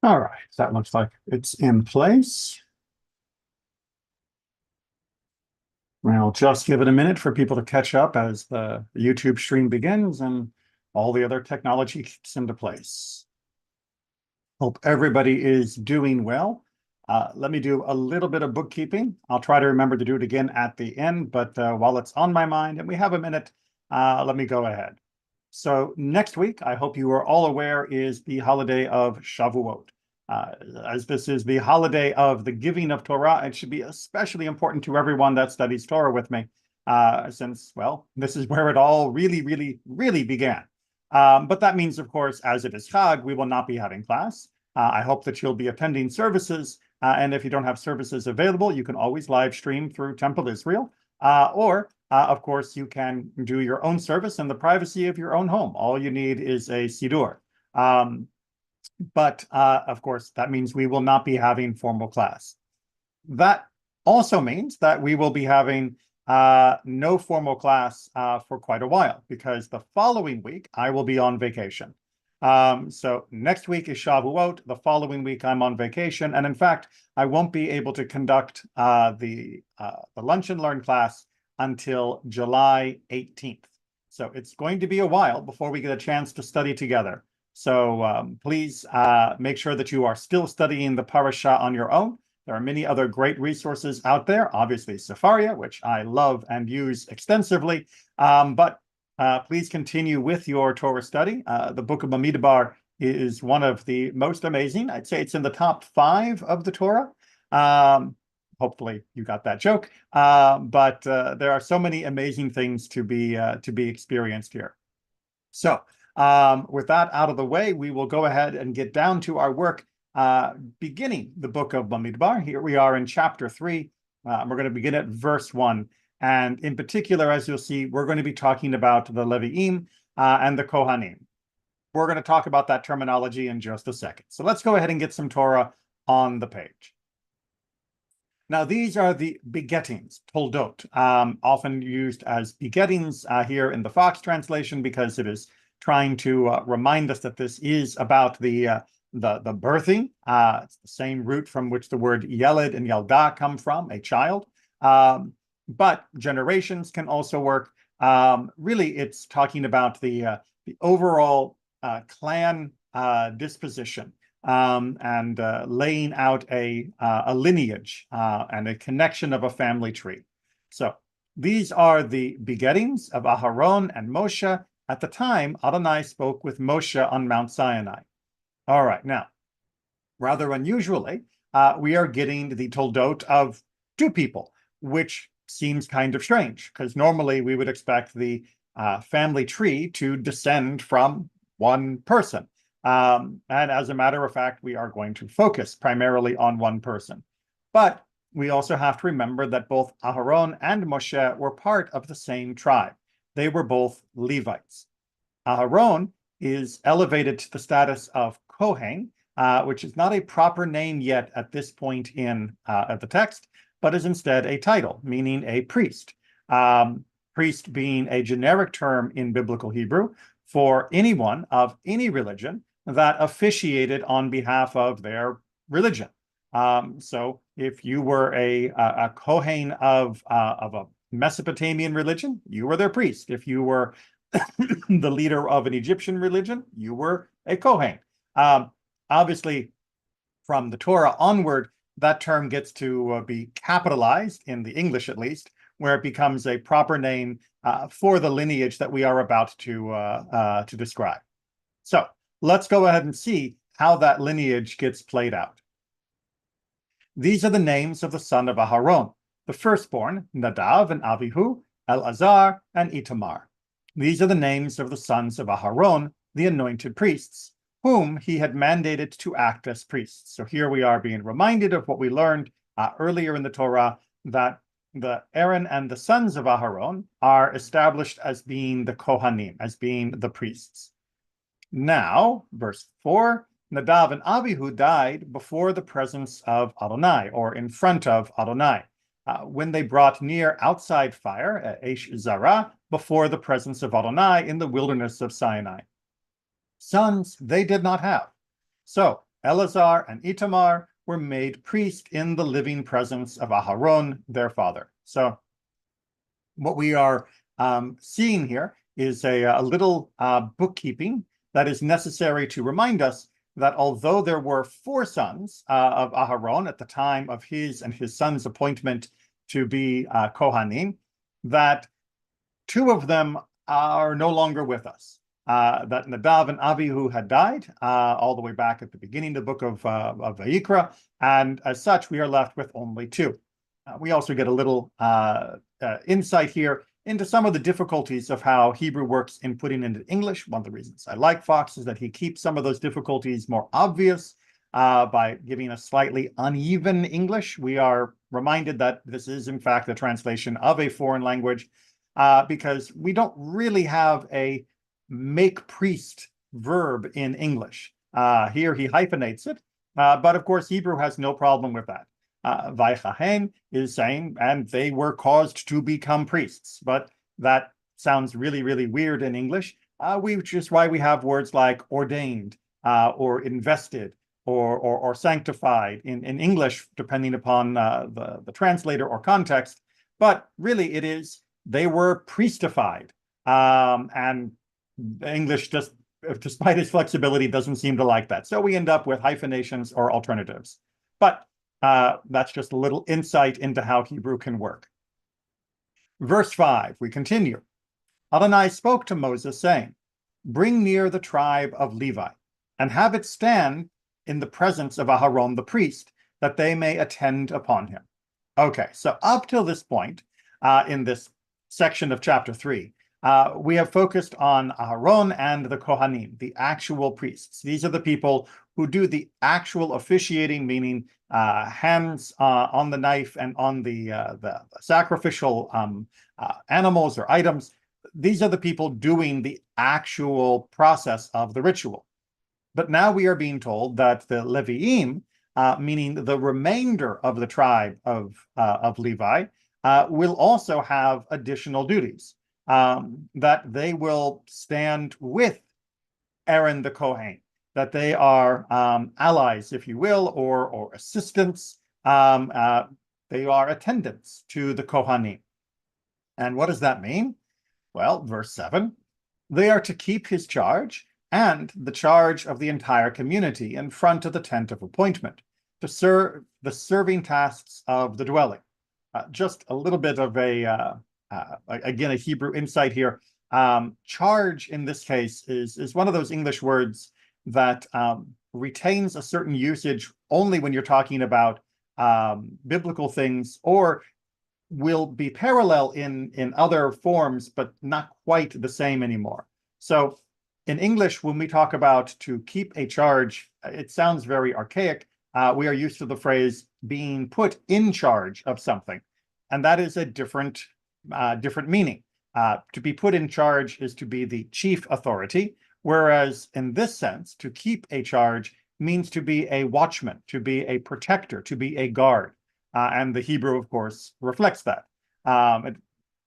All right, that looks like it's in place. I'll just give it a minute for people to catch up as the YouTube stream begins and all the other technology kicks into place. Hope everybody is doing well. Let me do a little bit of bookkeeping. I'll try to remember to do it again at the end, but while it's on my mind and we have a minute, let me go ahead. So next week, I hope you are all aware, is the holiday of Shavuot. Uh, as this is the holiday of the giving of Torah, it should be especially important to everyone that studies Torah with me, since, well, this is where it all really, really, really began. But that means, of course, as it is Chag, we will not be having class. I hope that you'll be attending services, and if you don't have services available, you can always live stream through Temple Israel, or of course, you can do your own service in the privacy of your own home. All you need is a Siddur. But of course, that means we will not be having formal class. That also means that we will be having no formal class for quite a while, because the following week I will be on vacation. So next week is Shavuot. The following week I'm on vacation, and in fact, I won't be able to conduct the Lunch and Learn class until July 18th. So it's going to be a while before we get a chance to study together. So please make sure that you are still studying the parasha on your own. There are many other great resources out there, obviously Sefaria, which I love and use extensively, but please continue with your Torah study. The book of Bamidbar is one of the most amazing. I'd say it's in the top 5 of the Torah. Hopefully you got that joke, but there are so many amazing things to be experienced here. So with that out of the way, we will go ahead and get down to our work, beginning the book of Bamidbar. Here we are in chapter 3. We're going to begin at verse 1. And in particular, as you'll see, we're going to be talking about the Levi'im and the Kohanim. We're going to talk about that terminology in just a second. So let's go ahead and get some Torah on the page. Now, these are the begettings, toldot, often used as begettings here in the Fox translation, because it is trying to remind us that this is about the birthing. It's the same root from which the word yeled and yalda come from, a child. But generations can also work. Really, it's talking about the overall clan disposition, and laying out a lineage and a connection of a family tree. So these are the begettings of Aharon and Moshe at the time Adonai spoke with Moshe on Mount Sinai. All right, now, rather unusually, we are getting the toldot of 2 people, which seems kind of strange, because normally we would expect the family tree to descend from one person. And as a matter of fact, we are going to focus primarily on one person. But we also have to remember that both Aharon and Moshe were part of the same tribe. They were both Levites. Aharon is elevated to the status of Kohen, which is not a proper name yet at this point in the text, but is instead a title, meaning a priest. Priest being a generic term in biblical Hebrew for anyone of any religion that officiated on behalf of their religion. So if you were a Kohen of a Mesopotamian religion, you were their priest. If you were the leader of an Egyptian religion, you were a Kohen. Obviously, from the Torah onward, that term gets to be capitalized, in the English at least, where it becomes a proper name for the lineage that we are about to describe. So let's go ahead and see how that lineage gets played out. These are the names of the son of Aharon, the firstborn, Nadav and Avihu, Elazar and Itamar. These are the names of the sons of Aharon, the anointed priests, whom he had mandated to act as priests. So here we are being reminded of what we learned earlier in the Torah, that the Aaron and the sons of Aharon are established as being the Kohanim, as being the priests. Now, verse 4, Nadav and Abihu died before the presence of Adonai, or in front of Adonai, when they brought near outside fire, Eish Zara, before the presence of Adonai in the wilderness of Sinai. Sons they did not have. So Eleazar and Itamar were made priest in the living presence of Aharon, their father. So what we are seeing here is a little bookkeeping that is necessary to remind us that although there were four sons of Aharon at the time of his and his son's appointment to be Kohanim, that two of them are no longer with us. That Nadav and Avihu had died all the way back at the beginning of the book of Vayikra, and as such, we are left with only two. We also get a little insight here into some of the difficulties of how Hebrew works in putting into English. One of the reasons I like Fox is that he keeps some of those difficulties more obvious by giving a slightly uneven English. We are reminded that this is, in fact, the translation of a foreign language because we don't really have a make priest verb in English. Here he hyphenates it, but of course, Hebrew has no problem with that. Vaichahen is saying, and they were caused to become priests, but that sounds really, really weird in English, which is why we have words like ordained or invested or sanctified in English, depending upon the translator or context. But really, it is they were priestified, and English just, despite its flexibility, doesn't seem to like that. So we end up with hyphenations or alternatives. But that's just a little insight into how Hebrew can work. Verse 5, we continue. Adonai spoke to Moses, saying, "Bring near the tribe of Levi, and have it stand in the presence of Aharon the priest, that they may attend upon him." Okay, so up till this point, in this section of chapter 3, we have focused on Aharon and the Kohanim, the actual priests. These are the people who do the actual officiating, meaning hands on the knife and on the sacrificial animals or items. These are the people doing the actual process of the ritual. But now we are being told that the Leviim, meaning the remainder of the tribe of Levi, will also have additional duties. That they will stand with Aaron the Kohen, that they are allies, if you will, or assistants. They are attendants to the Kohanim. And what does that mean? Well, verse 7, they are to keep his charge and the charge of the entire community in front of the tent of appointment, to serve the serving tasks of the dwelling. Just a little bit of again, a Hebrew insight here. Charge in this case is one of those English words that retains a certain usage only when you're talking about biblical things, or will be parallel in other forms, but not quite the same anymore. So in English, when we talk about to keep a charge, it sounds very archaic. We are used to the phrase being put in charge of something, and that is a different meaning. To be put in charge is to be the chief authority, whereas in this sense, to keep a charge means to be a watchman, to be a protector, to be a guard. And the Hebrew, of course, reflects that. It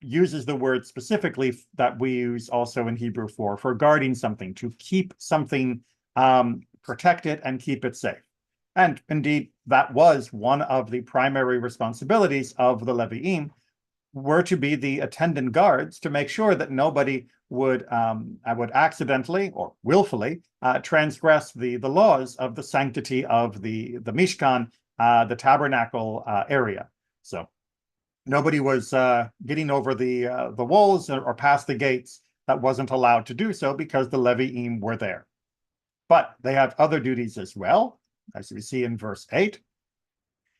uses the word specifically that we use also in Hebrew for guarding something, to keep something protected and keep it safe. And indeed, that was one of the primary responsibilities of the Leviim, were to be the attendant guards to make sure that nobody would accidentally or willfully transgress the laws of the sanctity of the Mishkan, the tabernacle area. So nobody was getting over the walls or past the gates that wasn't allowed to do so because the Leviim were there. But they have other duties as well, as we see in verse 8.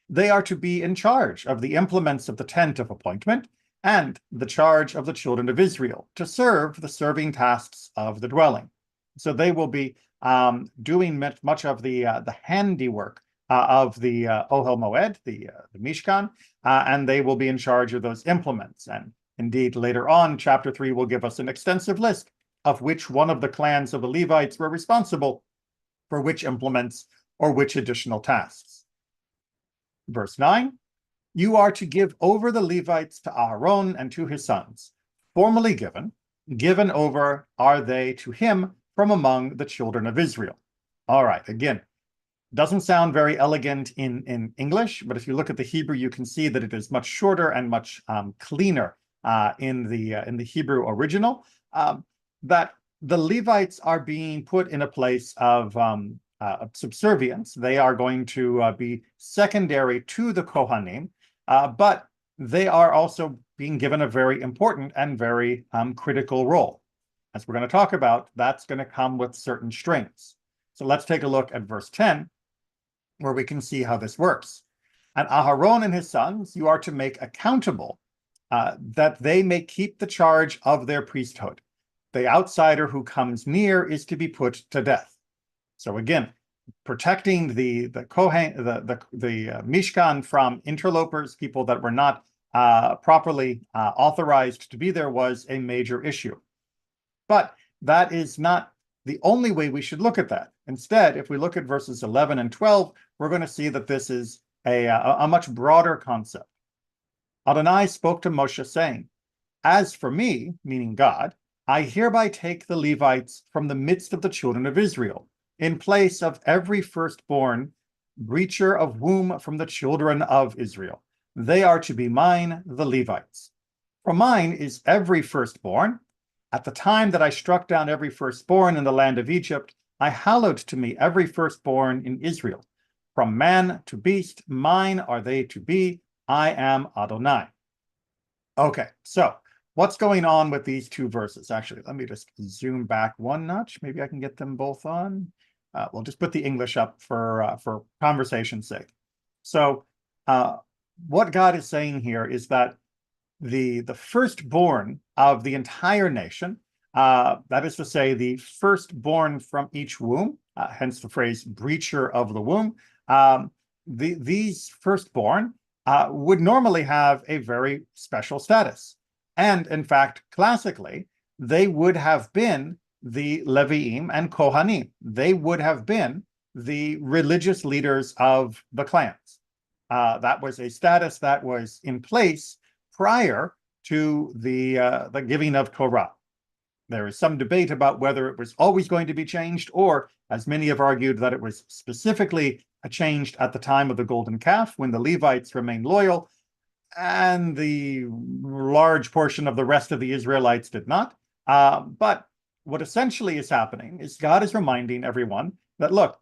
They are to be in charge of the implements of the tent of appointment and the charge of the children of Israel to serve the serving tasks of the dwelling. So they will be doing much of the handiwork of the Ohel Moed, the Mishkan, and they will be in charge of those implements. And indeed, later on, chapter 3 will give us an extensive list of which one of the clans of the Levites were responsible for which implements or which additional tasks. Verse 9, you are to give over the Levites to Aharon and to his sons. Formally given over are they to him from among the children of Israel. All right, again, Doesn't sound very elegant in English, but if you look at the Hebrew, you can see that it is much shorter and much cleaner in the Hebrew original. That the Levites are being put in a place of subservience. They are going to be secondary to the Kohanim, but they are also being given a very important and very critical role. As we're going to talk about, that's going to come with certain strings. So let's take a look at verse 10, where we can see how this works. And Aharon and his sons, you are to make accountable that they may keep the charge of their priesthood. The outsider who comes near is to be put to death. So again, protecting the Kohen, the Mishkan from interlopers, people that were not properly authorized to be there, was a major issue. But that is not the only way we should look at that. Instead, if we look at verses 11 and 12, we're going to see that this is a much broader concept. Adonai spoke to Moshe saying, "As for me," meaning God, "I hereby take the Levites from the midst of the children of Israel, in place of every firstborn breacher of womb from the children of Israel. They are to be mine, the Levites. For mine is every firstborn. At the time that I struck down every firstborn in the land of Egypt, I hallowed to me every firstborn in Israel. From man to beast, mine are they to be. I am Adonai." Okay, so what's going on with these two verses? Actually, let me just zoom back one notch. Maybe I can get them both on. We'll just put the English up for conversation's sake. So what God is saying here is that the firstborn of the entire nation, that is to say, the firstborn from each womb, hence the phrase breacher of the womb, these firstborn would normally have a very special status. And in fact, classically, they would have been the Leviim and Kohanim. They would have been the religious leaders of the clans. That was a status that was in place prior to the giving of Torah. There is some debate about whether it was always going to be changed, or, as many have argued, that it was specifically changed at the time of the golden calf, when the Levites remained loyal and the large portion of the rest of the Israelites did not. But what essentially is happening is God is reminding everyone that, look,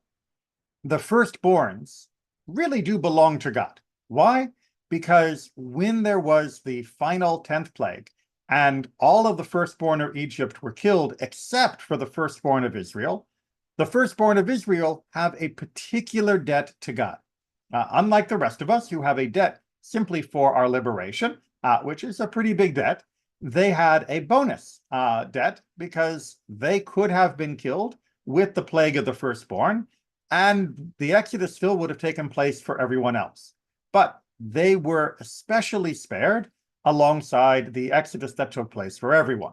the firstborns really do belong to God. Why? Because when there was the final 10th plague, and all of the firstborn of Egypt were killed except for the firstborn of Israel, the firstborn of Israel have a particular debt to God. Unlike the rest of us who have a debt simply for our liberation, which is a pretty big debt, they had a bonus debt because they could have been killed with the plague of the firstborn, and the Exodus still would have taken place for everyone else. But they were especially spared alongside the Exodus that took place for everyone.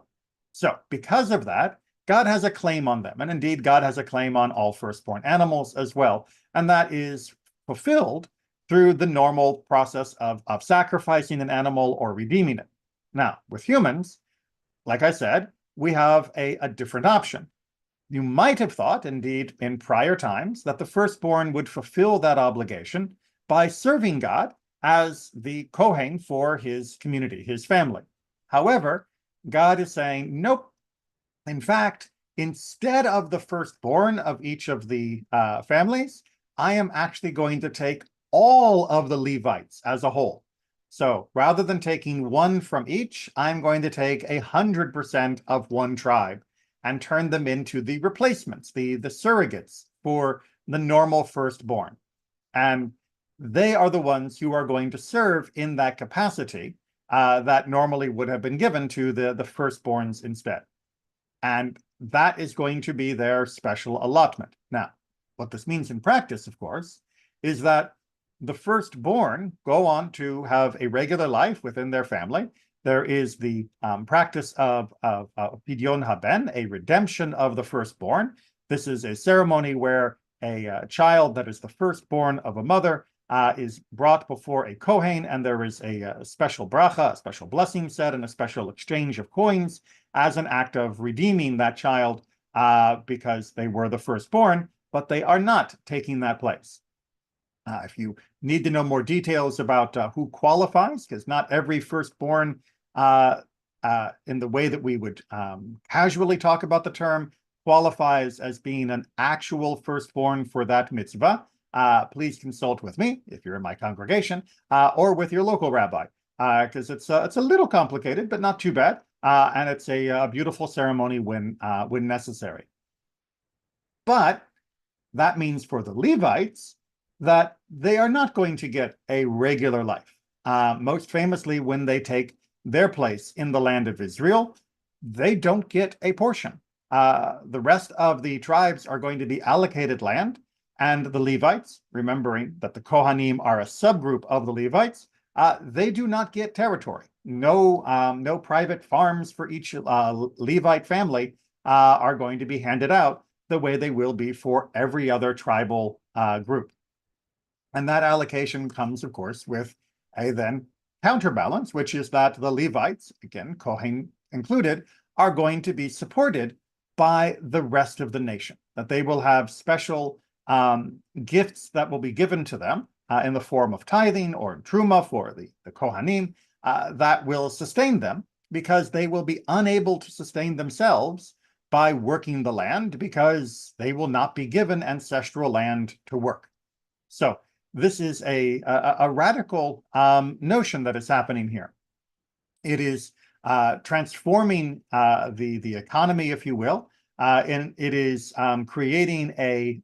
So because of that, God has a claim on them. And indeed, God has a claim on all firstborn animals as well. And that is fulfilled through the normal process of sacrificing an animal or redeeming it. Now, with humans, like I said, we have a different option. You might have thought, indeed, in prior times, that the firstborn would fulfill that obligation by serving God as the Kohen for his community, his family. However, God is saying, nope. In fact, instead of the firstborn of each of the families, I am actually going to take all of the Levites as a whole. So rather than taking one from each, I'm going to take 100% of one tribe and turn them into the replacements, the surrogates for the normal firstborn. And they are the ones who are going to serve in that capacity that normally would have been given to the firstborns instead. And that is going to be their special allotment. Now, what this means in practice, of course, is that the firstborn go on to have a regular life within their family. There is the practice of Pidyon Haben, a redemption of the firstborn. This is a ceremony where a child that is the firstborn of a mother is brought before a Kohen, and there is a special bracha, a special blessing said, and a special exchange of coins as an act of redeeming that child because they were the firstborn, but they are not taking that place. If you need to know more details about who qualifies, because not every firstborn, in the way that we would casually talk about the term, qualifies as being an actual firstborn for that mitzvah, please consult with me if you're in my congregation, or with your local rabbi, because it's a little complicated, but not too bad, and it's a beautiful ceremony when necessary. But that means for the Levites that they are not going to get a regular life. Most famously, when they take their place in the land of Israel, they don't get a portion. The rest of the tribes are going to be allocated land, and the Levites, remembering that the Kohanim are a subgroup of the Levites, they do not get territory. No private farms for each Levite family are going to be handed out the way they will be for every other tribal group. And that allocation comes, of course, with a then counterbalance, which is that the Levites, again, Kohen included, are going to be supported by the rest of the nation, that they will have special gifts that will be given to them in the form of tithing or truma for the Kohanim that will sustain them, because they will be unable to sustain themselves by working the land, because they will not be given ancestral land to work. So this is a radical notion that is happening here. It is transforming the economy, if you will, and it is creating a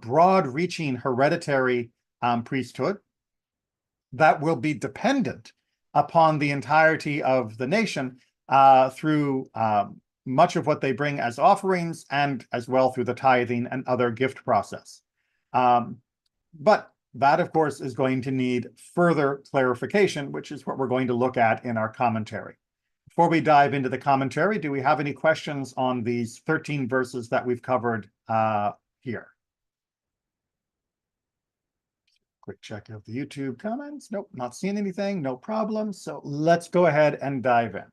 broad-reaching hereditary priesthood that will be dependent upon the entirety of the nation through much of what they bring as offerings, and as well through the tithing and other gift process. But that, of course, is going to need further clarification, which is what we're going to look at in our commentary. Before we dive into the commentary, do we have any questions on these 13 verses that we've covered here? Quick check of the YouTube comments. Nope, not seeing anything. No problem. So let's go ahead and dive in.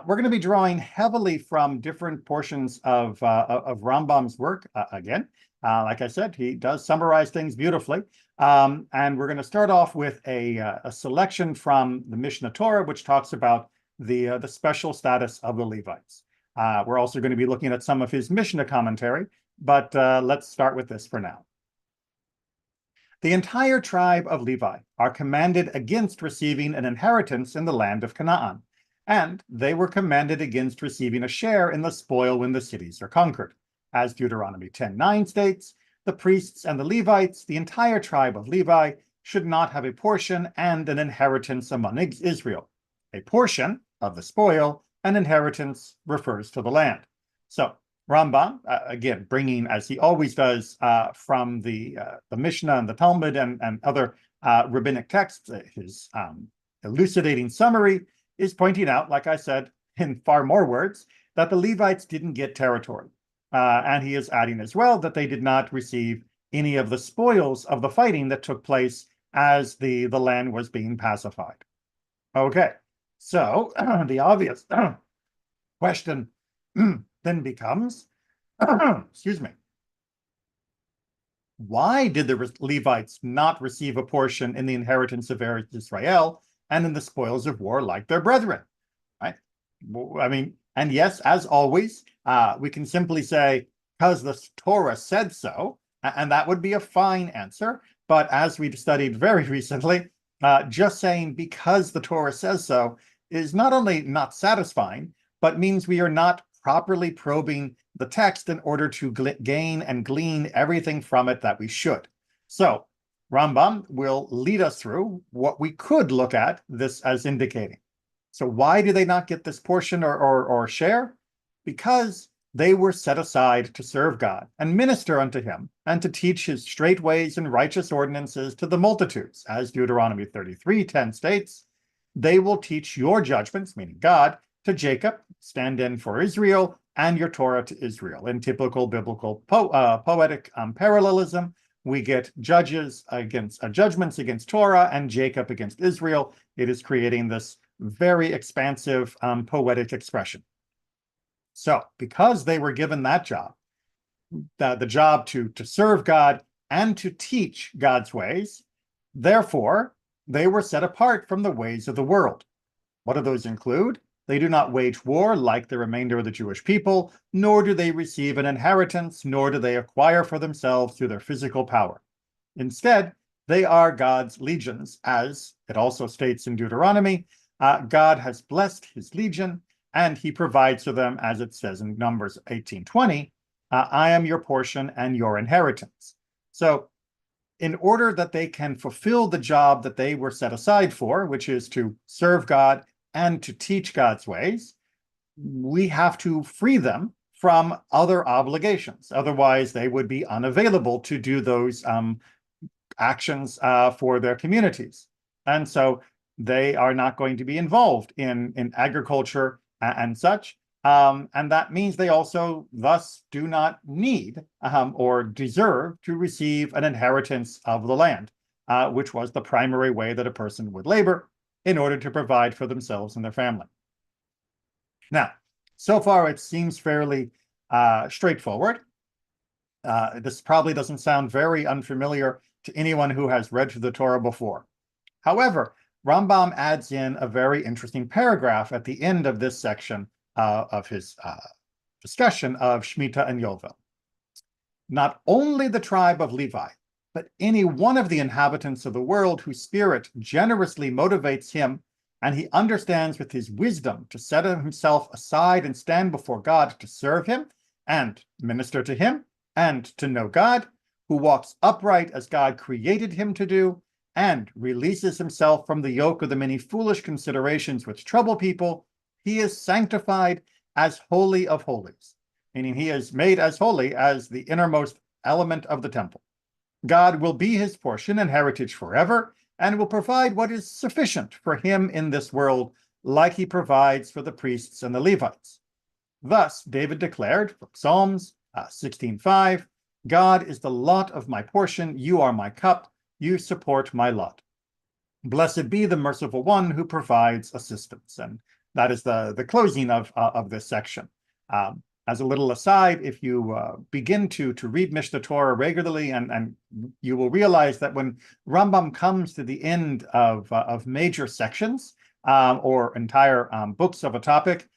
We're going to be drawing heavily from different portions of Rambam's work. Again, like I said, he does summarize things beautifully. And we're going to start off with a selection from the Mishnah Torah, which talks about the special status of the Levites. We're also going to be looking at some of his Mishnah commentary, but let's start with this for now. The entire tribe of Levi are commanded against receiving an inheritance in the land of Canaan, and they were commanded against receiving a share in the spoil when the cities are conquered. As Deuteronomy 10:9 states, the priests and the Levites, the entire tribe of Levi, should not have a portion and an inheritance among Israel. A portion of the spoil, an inheritance, refers to the land. So Rambam, again, bringing, as he always does, from the Mishnah and the Talmud and other rabbinic texts, his elucidating summary is pointing out, like I said, in far more words, that the Levites didn't get territory. And he is adding as well that they did not receive any of the spoils of the fighting that took place as the land was being pacified. Okay, so the obvious question then becomes, excuse me, why did the Levites not receive a portion in the inheritance of Eretz Israel and in the spoils of war like their brethren? Right? I mean, and yes, as always, we can simply say, because the Torah said so, and that would be a fine answer. But as we've studied very recently, just saying because the Torah says so is not only not satisfying, but means we are not properly probing the text in order to gain and glean everything from it that we should. So Rambam will lead us through what we could look at this as indicating. So why do they not get this portion or share? Because they were set aside to serve God and minister unto him, and to teach his straight ways and righteous ordinances to the multitudes. As Deuteronomy 33:10 states, they will teach your judgments, meaning God, to Jacob, stand in for Israel, and your Torah to Israel. In typical biblical poetic parallelism, we get judgments against Torah and Jacob against Israel. It is creating this very expansive poetic expression. So because they were given that job, the job to serve God and to teach God's ways. Therefore, they were set apart from the ways of the world. What do those include? They do not wage war like the remainder of the Jewish people, nor do they receive an inheritance, nor do they acquire for themselves through their physical power. Instead, they are God's legions, as it also states in Deuteronomy. God has blessed his legion, and he provides for them, as it says in Numbers 18:20, I am your portion and your inheritance. So in order that they can fulfill the job that they were set aside for, which is to serve God and to teach God's ways, we have to free them from other obligations. Otherwise, they would be unavailable to do those actions for their communities. And so they are not going to be involved in agriculture and such. And that means they also thus do not need or deserve to receive an inheritance of the land, which was the primary way that a person would labor in order to provide for themselves and their family. Now, so far it seems fairly straightforward. This probably doesn't sound very unfamiliar to anyone who has read through the Torah before. However, Rambam adds in a very interesting paragraph at the end of this section of his discussion of Shemitah and Yovel. Not only the tribe of Levi, but any one of the inhabitants of the world whose spirit generously motivates him, and he understands with his wisdom to set himself aside and stand before God to serve him and minister to him and to know God, who walks upright as God created him to do, and releases himself from the yoke of the many foolish considerations which trouble people, he is sanctified as holy of holies, meaning he is made as holy as the innermost element of the temple. God will be his portion and heritage forever, and will provide what is sufficient for him in this world, like he provides for the priests and the Levites. Thus, David declared from Psalms 16:5, God is the lot of my portion, you are my cup, you support my lot. Blessed be the merciful one who provides assistance. And that is the closing of this section. As a little aside, if you begin to read Mishnah Torah regularly, and you will realize that when Rambam comes to the end of major sections or entire books of a topic,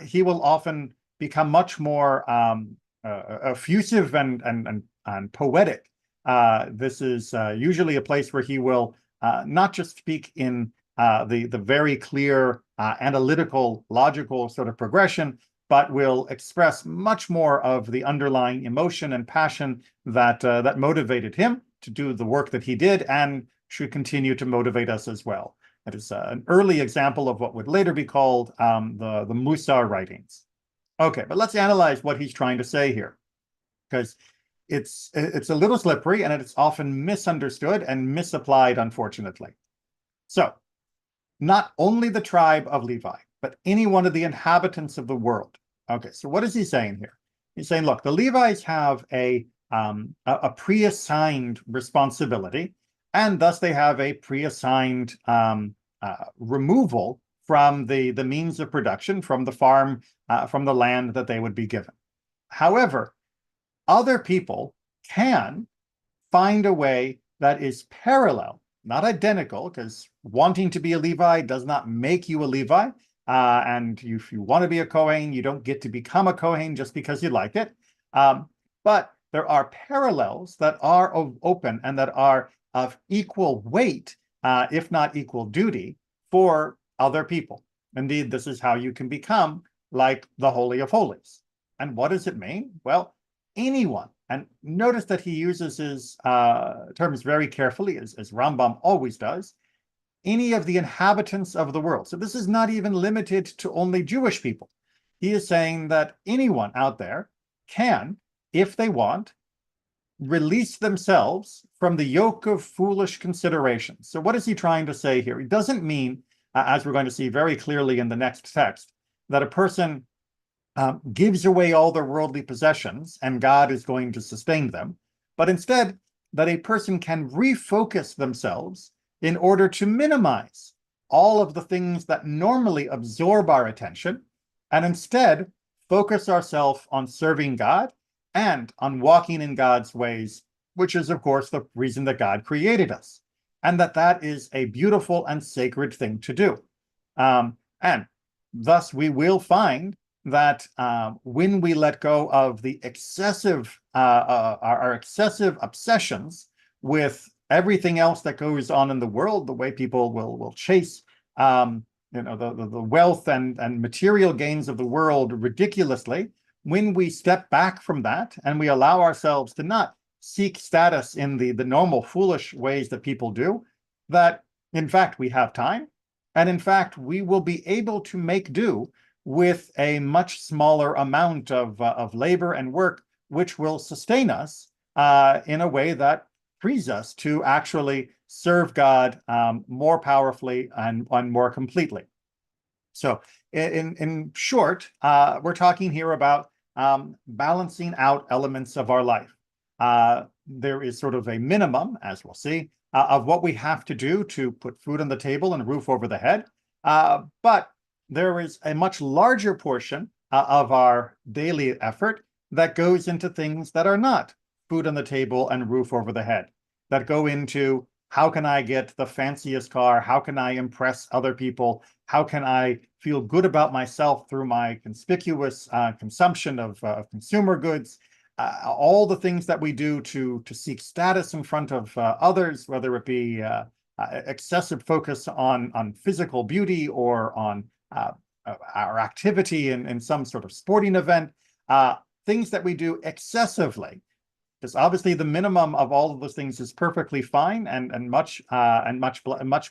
he will often become much more effusive and poetic. This is usually a place where he will not just speak in the very clear analytical, logical sort of progression, but will express much more of the underlying emotion and passion that motivated him to do the work that he did and should continue to motivate us as well. That is an early example of what would later be called the Musar writings. Okay, but let's analyze what he's trying to say here, because it's a little slippery and it's often misunderstood and misapplied, unfortunately. So, not only the tribe of Levi, but any one of the inhabitants of the world. Okay, so what is he saying here? He's saying, look, the Levites have a pre-assigned responsibility, and thus they have a pre-assigned removal from the means of production, from the farm, from the land that they would be given. However, other people can find a way that is parallel, not identical, because wanting to be a Levi does not make you a Levi. And if you want to be a Kohen, you don't get to become a Kohen just because you like it. But there are parallels that are open and that are of equal weight, if not equal duty, for other people. Indeed, this is how you can become like the Holy of Holies. And what does it mean? Well, anyone, and notice that he uses his terms very carefully, as Rambam always does, any of the inhabitants of the world. So this is not even limited to only Jewish people. He is saying that anyone out there can, if they want, release themselves from the yoke of foolish considerations. So what is he trying to say here? He doesn't mean, as we're going to see very clearly in the next text, that a person gives away all their worldly possessions and God is going to sustain them, but instead that a person can refocus themselves in order to minimize all of the things that normally absorb our attention and instead focus ourselves on serving God and on walking in God's ways, which is, of course, the reason that God created us, and that is a beautiful and sacred thing to do. And thus, we will find that when we let go of the excessive, our excessive obsessions with everything else that goes on in the world, the way people will chase the wealth and material gains of the world ridiculously, when we step back from that and we allow ourselves to not seek status in the normal foolish ways that people do, that in fact we have time, and in fact we will be able to make do with a much smaller amount of labor and work, which will sustain us in a way that frees us to actually serve God more powerfully and more completely. So in short, we're talking here about balancing out elements of our life. There is sort of a minimum, as we'll see, of what we have to do to put food on the table and a roof over the head. But there is a much larger portion of our daily effort that goes into things that are not food on the table and roof over the head, that go into how can I get the fanciest car? How can I impress other people? How can I feel good about myself through my conspicuous consumption of consumer goods? All the things that we do to seek status in front of others, whether it be excessive focus on physical beauty or on our activity in some sort of sporting event, things that we do excessively. Because obviously the minimum of all of those things is perfectly fine, and much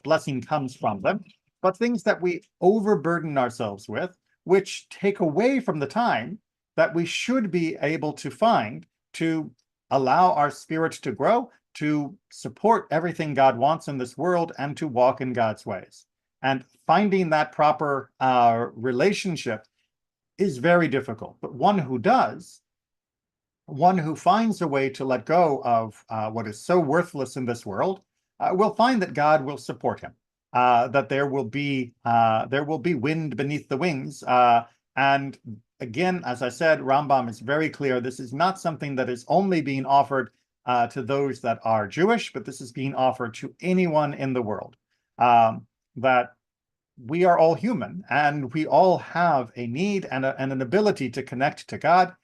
blessing comes from them. But things that we overburden ourselves with, which take away from the time that we should be able to find to allow our spirit to grow, to support everything God wants in this world, and to walk in God's ways. And finding that proper relationship is very difficult. But one who does, one who finds a way to let go of what is so worthless in this world, will find that God will support him, that there will be wind beneath the wings. And again, as I said, Rambam is very clear. This is not something that is only being offered to those that are Jewish, but this is being offered to anyone in the world. That we are all human, and we all have a need and an ability to connect to God.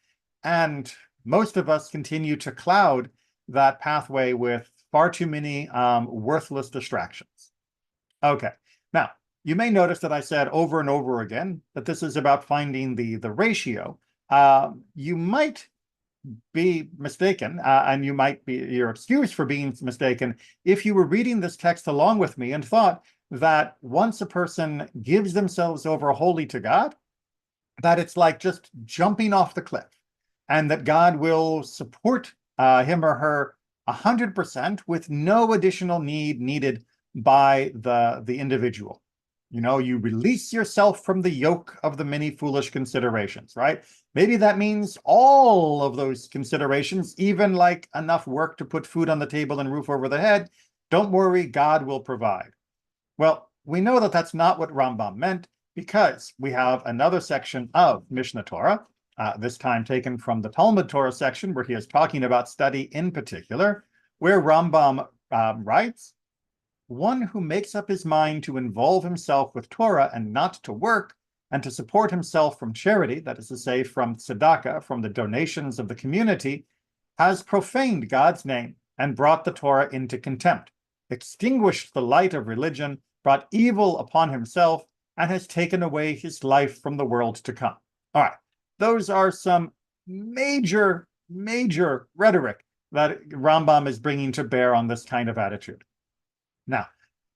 And most of us continue to cloud that pathway with far too many worthless distractions. Okay, now you may notice that I said over and over again that this is about finding the ratio. You might be mistaken, and you're excused for being mistaken if you were reading this text along with me and thought that once a person gives themselves over wholly to God, that it's like just jumping off the cliff, and that God will support him or her 100% with no additional needed by the individual. You know, you release yourself from the yoke of the many foolish considerations, right? Maybe that means all of those considerations, even like enough work to put food on the table and roof over the head. Don't worry, God will provide. Well, we know that that's not what Rambam meant, because we have another section of Mishnah Torah, this time taken from the Talmud Torah section, where he is talking about study in particular, where Rambam writes, one who makes up his mind to involve himself with Torah and not to work, and to support himself from charity, that is to say, from tzedakah, from the donations of the community, has profaned God's name and brought the Torah into contempt, extinguished the light of religion, brought evil upon himself, and has taken away his life from the world to come. All right, those are some major rhetoric that Rambam is bringing to bear on this kind of attitude. Now,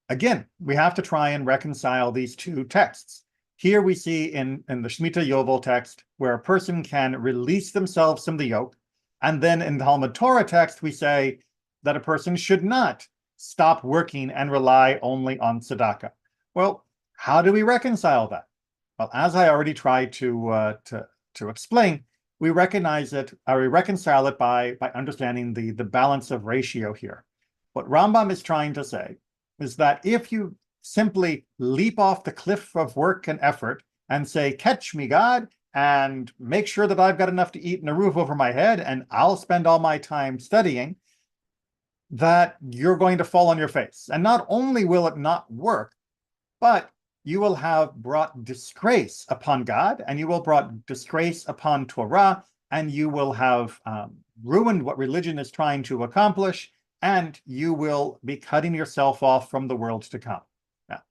again, we have to try and reconcile these two texts. Here we see in the Shemitah Yovel text where a person can release themselves from the yoke, and then in the Talmud Torah text we say that a person should not stop working and rely only on tzedakah. Well, how do we reconcile that? Well, as I already tried to explain, we reconcile it by understanding the balance of ratio here. What Rambam is trying to say is that if you simply leap off the cliff of work and effort and say, catch me, God, and make sure that I've got enough to eat and a roof over my head, and I'll spend all my time studying, that you're going to fall on your face. And not only will it not work, but you will have brought disgrace upon God, and you will brought disgrace upon Torah, and you will have ruined what religion is trying to accomplish, and you will be cutting yourself off from the world to come. Now,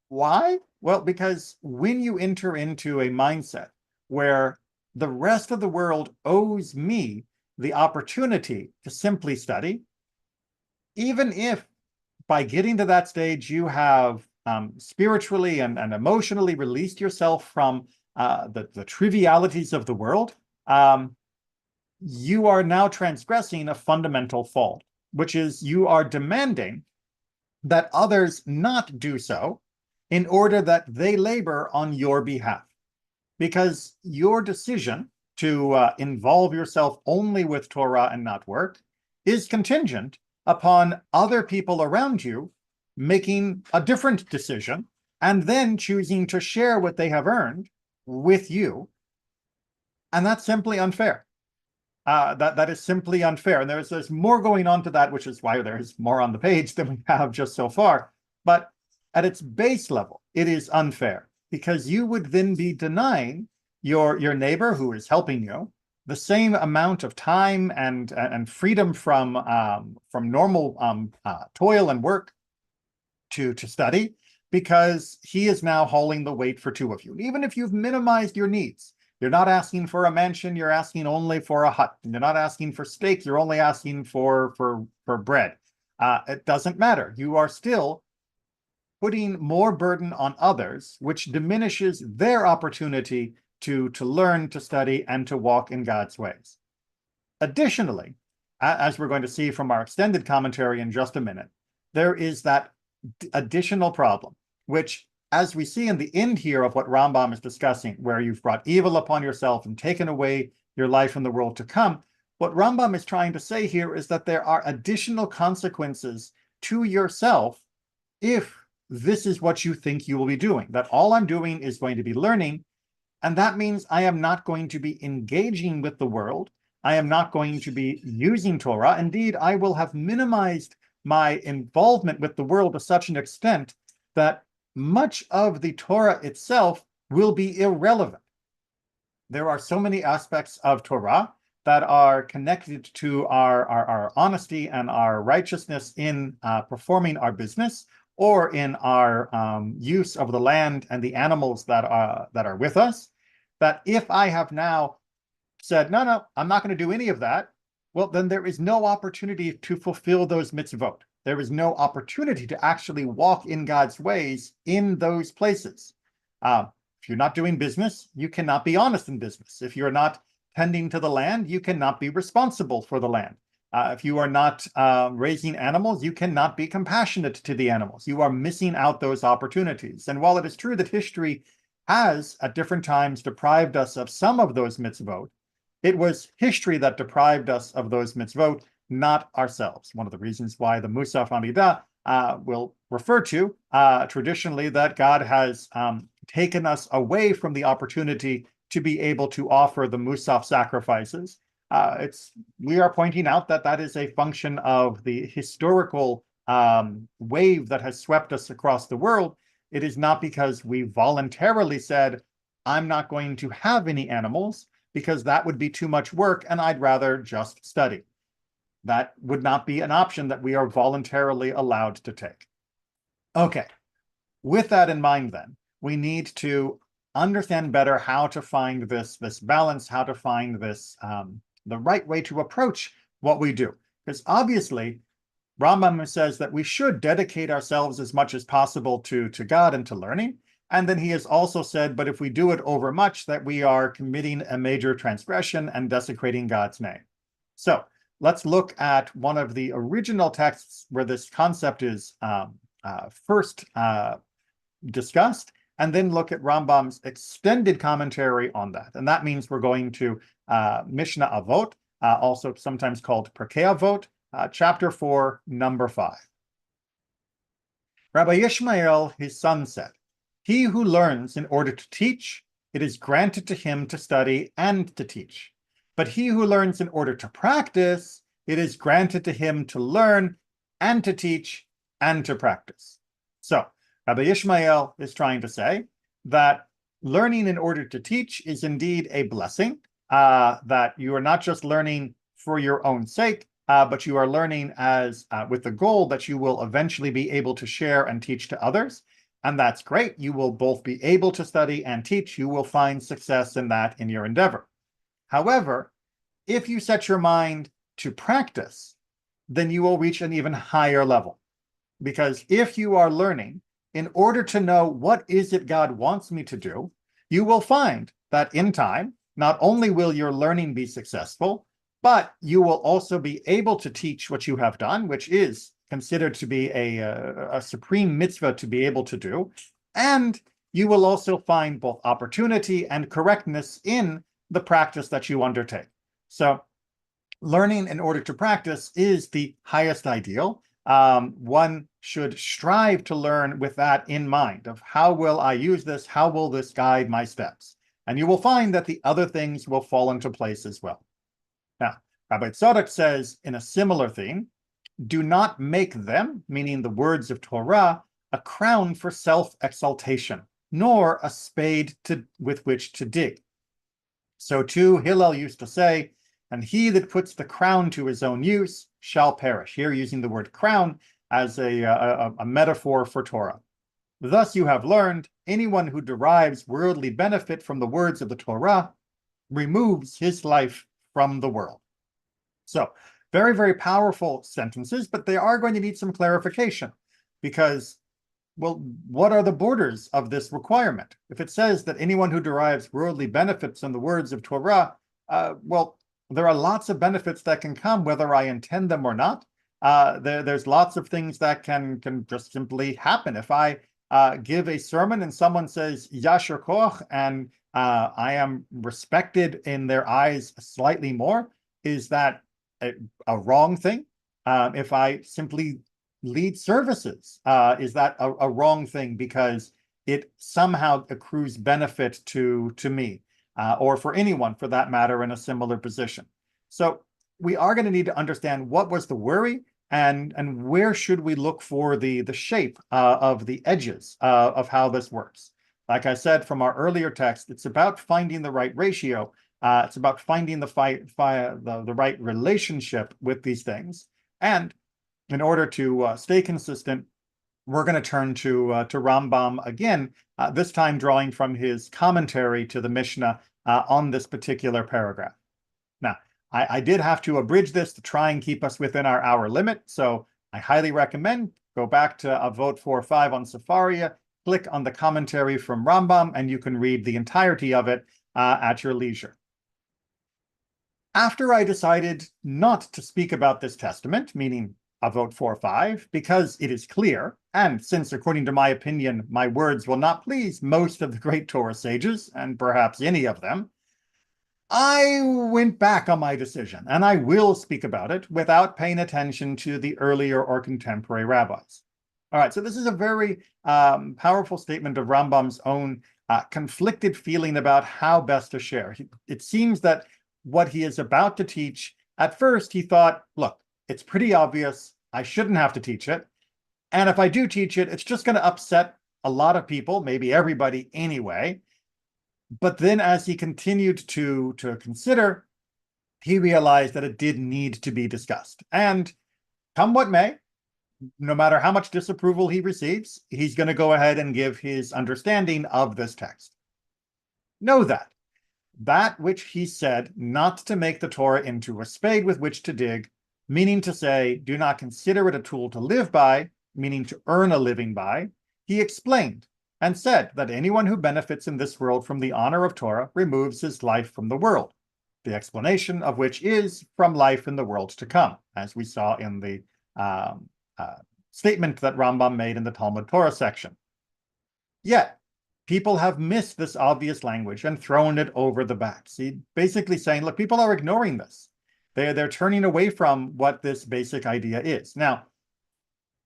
why? Well, because when you enter into a mindset where the rest of the world owes me the opportunity to simply study, even if by getting to that stage you have spiritually and emotionally released yourself from the trivialities of the world, you are now transgressing a fundamental fault, which is you are demanding that others not do so in order that they labor on your behalf. Because your decision to involve yourself only with Torah and not work is contingent upon other people around you making a different decision and then choosing to share what they have earned with you. And that's simply unfair. That is simply unfair. And there's more going on to that, which is why there's more on the page than we have just so far. But at its base level, it is unfair, because you would then be denying your neighbor who is helping you the same amount of time and freedom from normal toil and work to study, because he is now hauling the weight for two of you. Even if you've minimized your needs, you're not asking for a mansion, you're asking only for a hut. You're not asking for steak, you're only asking for bread. It doesn't matter. You are still putting more burden on others, which diminishes their opportunity to learn, to study, and to walk in God's ways. Additionally, as we're going to see from our extended commentary in just a minute, there is that additional problem, which, as we see in the end here of what Rambam is discussing, where you've brought evil upon yourself and taken away your life in the world to come, what Rambam is trying to say here is that there are additional consequences to yourself if this is what you think you will be doing, that all I'm doing is going to be learning, and that means I am not going to be engaging with the world. I am not going to be using Torah. Indeed, I will have minimized my involvement with the world to such an extent that much of the Torah itself will be irrelevant. There are so many aspects of Torah that are connected to our honesty and our righteousness in performing our business, or in our use of the land and the animals that are with us, that if I have now said, no, I'm not going to do any of that, well, then there is no opportunity to fulfill those mitzvot. There is no opportunity to actually walk in God's ways in those places. If you're not doing business, you cannot be honest in business. If you're not tending to the land, you cannot be responsible for the land. If you are not raising animals, you cannot be compassionate to the animals. You are missing out those opportunities. And while it is true that history has at different times deprived us of some of those mitzvot, it was history that deprived us of those mitzvot, not ourselves. One of the reasons why the Musaf Amidah will refer to traditionally that God has taken us away from the opportunity to be able to offer the Musaf sacrifices. We are pointing out that that is a function of the historical wave that has swept us across the world. It is not because we voluntarily said, I'm not going to have any animals because that would be too much work and I'd rather just study. That would not be an option that we are voluntarily allowed to take. Okay, with that in mind then, we need to understand better how to find this balance, how to find this the right way to approach what we do. Because obviously, Rambam says that we should dedicate ourselves as much as possible to God and to learning. And then he has also said, but if we do it overmuch, that we are committing a major transgression and desecrating God's name. So let's look at one of the original texts where this concept is first discussed, and then look at Rambam's extended commentary on that. And that means we're going to Mishnah Avot, also sometimes called Perkei Avot, chapter 4, number 5. Rabbi Yishmael, his son, said, he who learns in order to teach it is granted to him to study and to teach. But he who learns in order to practice, it is granted to him to learn and to teach and to practice. So Rabbi Ishmael is trying to say that learning in order to teach is indeed a blessing, that you are not just learning for your own sake, but you are learning as with the goal that you will eventually be able to share and teach to others. And that's great. You will both be able to study and teach. You will find success in that in your endeavor. However, if you set your mind to practice, then you will reach an even higher level. Because if you are learning in order to know what is it God wants me to do, you will find that in time, not only will your learning be successful, but you will also be able to teach what you have done, which is considered to be a supreme mitzvah to be able to do. And you will also find both opportunity and correctness in the practice that you undertake. So learning in order to practice is the highest ideal. One should strive to learn with that in mind of how will I use this? How will this guide my steps? And you will find that the other things will fall into place as well. Now, Rabbi Tzadok says in a similar theme, do not make them, meaning the words of Torah, a crown for self-exaltation, nor a spade with which to dig. So too, Hillel used to say, and he that puts the crown to his own use shall perish. Here using the word crown as a metaphor for Torah. Thus you have learned, anyone who derives worldly benefit from the words of the Torah removes his life from the world. So very, very powerful sentences, but they are going to need some clarification because, well, what are the borders of this requirement? If it says that anyone who derives worldly benefits from the words of Torah, well, there are lots of benefits that can come whether I intend them or not. There's lots of things that can just simply happen. If I give a sermon and someone says Yasher Koach and I am respected in their eyes slightly more, is that a wrong thing? If I simply lead services, is that a wrong thing because it somehow accrues benefit to me or for anyone for that matter in a similar position? So we are going to need to understand what was the worry and where should we look for the shape of the edges of how this works. Like I said from our earlier text, it's about finding the right ratio. It's about finding the right relationship with these things. And in order to stay consistent, we're going to turn to Rambam again, this time drawing from his commentary to the Mishnah on this particular paragraph. Now, I did have to abridge this to try and keep us within our hour limit, so I highly recommend go back to Avot 4.5 on Sefaria, click on the commentary from Rambam, and you can read the entirety of it at your leisure. After I decided not to speak about this testament, meaning Avot 4.5, because it is clear, and since, according to my opinion, my words will not please most of the great Torah sages, and perhaps any of them, I went back on my decision, and I will speak about it without paying attention to the earlier or contemporary rabbis. All right, so this is a very powerful statement of Rambam's own conflicted feeling about how best to share. It seems that what he is about to teach, at first he thought, look, it's pretty obvious, I shouldn't have to teach it, and if I do teach it, it's just going to upset a lot of people, maybe everybody anyway. But then as he continued to consider, he realized that it did need to be discussed. And come what may, no matter how much disapproval he receives, he's going to go ahead and give his understanding of this text. Know that which he said not to make the Torah into a spade with which to dig, meaning to say, do not consider it a tool to live by, meaning to earn a living by, he explained and said that anyone who benefits in this world from the honor of Torah removes his life from the world, the explanation of which is from life in the world to come, as we saw in the statement that Rambam made in the Talmud Torah section. Yet, people have missed this obvious language and thrown it over the back. See, basically saying, look, people are ignoring this. They're turning away from what this basic idea is. Now,